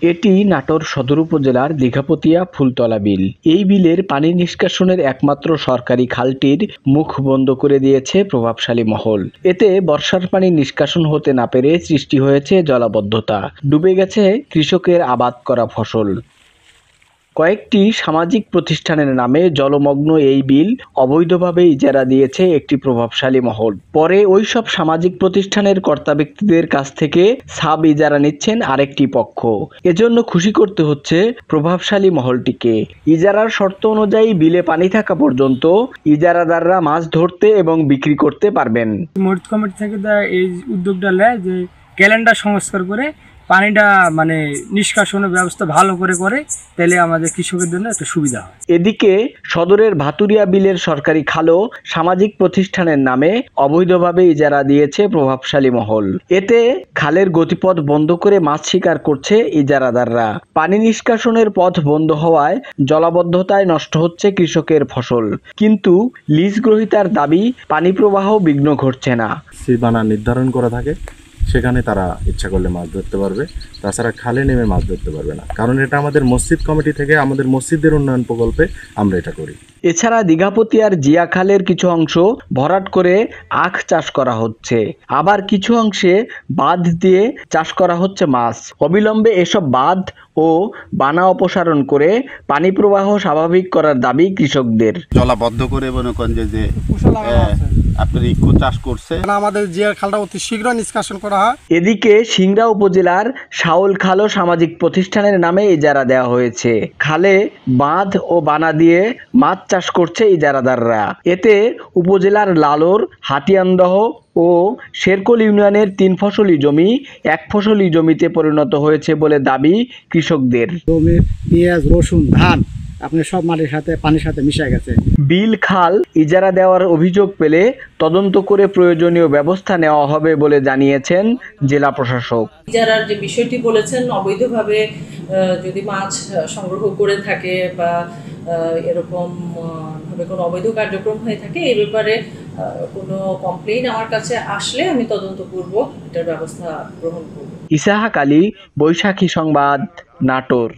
এটি নাটোর সদর উপজেলার দীঘাপতিয়া ফুলতলা বিল। এই বিলের পানি নিষ্কাশনের একমাত্র সরকারি খালটির মুখ বন্ধ করে দিয়েছে প্রভাবশালী মহল। এতে বর্ষার পানি নিষ্কাশন হতে না পেরে সৃষ্টি হয়েছে জলাবদ্ধতা, ডুবে গেছে কৃষকের আবাদ করা ফসল। কয়েকটি সামাজিক প্রতিষ্ঠানের নামে জলমগ্ন এই বিল অবৈধভাবে ইজারা দিয়েছে একটি প্রভাবশালী মহল। পরে ওইসব সামাজিক প্রতিষ্ঠানের কর্তা ব্যক্তিদের কাছ থেকে সাব ইজারা নিচ্ছেন আরেকটি পক্ষ। এজন্য খুশি করতে হচ্ছে প্রভাবশালী মহলটিকে। ইজারার শর্ত অনুযায়ী বিলে পানি থাকা পর্যন্ত ইজারাদাররা মাছ ধরতে এবং বিক্রি করতে পারবেন। মসজিদ কমিটি থেকে এই উদ্যোগটা নেয় যে ক্যালেন্ডার সংস্কার করে পানিটা নিষ্কাশনের ব্যবস্থা ভালো করে তাহলে আমাদের কৃষকের জন্য একটা সুবিধা হয়। এদিকে সদরের ভাতুরিয়া বিলের সরকারি খালও সামাজিক প্রতিষ্ঠানের নামে অবৈধভাবে ইজারা দিয়েছে প্রভাবশালী মহল। এতে খালের গতিপথ বন্ধ করে মাছ শিকার করছে ইজারাদাররা। পানি নিষ্কাশনের পথ বন্ধ হওয়ায় জলাবদ্ধতায় নষ্ট হচ্ছে কৃষকের ফসল। কিন্তু লিজ গ্রহীতার দাবি পানি প্রবাহ বিঘ্ন ঘটছে না। সীমানা নির্ধারণ করা থাকে, সেখানে তারা ইচ্ছা করলে মাছ ধরতে পারবে, তাছাড়া খালে নেমে মাছ ধরতে পারবে না। কারণ এটা আমাদের মসজিদ কমিটি থেকে আমাদের মসজিদের উন্নয়ন প্রকল্পে আমরা এটা করি। এছাড়া দীঘাপতিয়ার জিয়া খালের কিছু অংশ ভরাট করে আখ চাষ করা হচ্ছে, আবার কিছু অংশে বাঁধ দিয়ে চাষ করা হচ্ছে মাছ। অবিলম্বে এসব বাঁধ ও বানা অপসারণ করে পানি প্রবাহ স্বাভাবিক করার দাবি কৃষকদের। জলাবদ্ধ করে মনে করেন যে আপনার ইকো চাষ করছে, আমাদের জিয়া খালটা অতি শীঘ্র নিষ্কাশন করা হয়। এদিকে সিংড়া উপজেলার শাওল খালও সামাজিক প্রতিষ্ঠানের নামে ইজারা দেওয়া হয়েছে। খালে বাঁধ ও বানা দিয়ে মাছ চাষ করছে ইজারাদাররা। এতে উপজেলার লালর, হাতিয়ানদহ ও শেরকোল ইউনিয়নের 3 ফসলি জমি 1 ফসলি জমিতে পরিণত হয়েছে বলে দাবি কৃষকদের। জমি পেঁয়াজ, রসুন, ধান আপনি সব মাটির সাথে পানির সাথে মিশে গেছে। বিল খাল ইজারা দেওয়ার অভিযোগ পেলে তদন্ত করে প্রয়োজনীয় ব্যবস্থা নেওয়া হবে বলে জানিয়েছেন জেলা প্রশাসক। ইজারার যে বিষয়টি বলেছেন, অবৈধভাবে যদি মাছ সংগ্রহ করে থাকে বা এরকম ভাবে কোনো অবৈধ কার্যক্রম হয়ে থাকে, এই ব্যাপারে কোনো কমপ্লেইন আমার কাছে আসলে আমি তদন্ত করব, এটার ব্যবস্থা গ্রহণ করব। ইসাহাক আলী, বৈশাখী সংবাদ, নাটোর।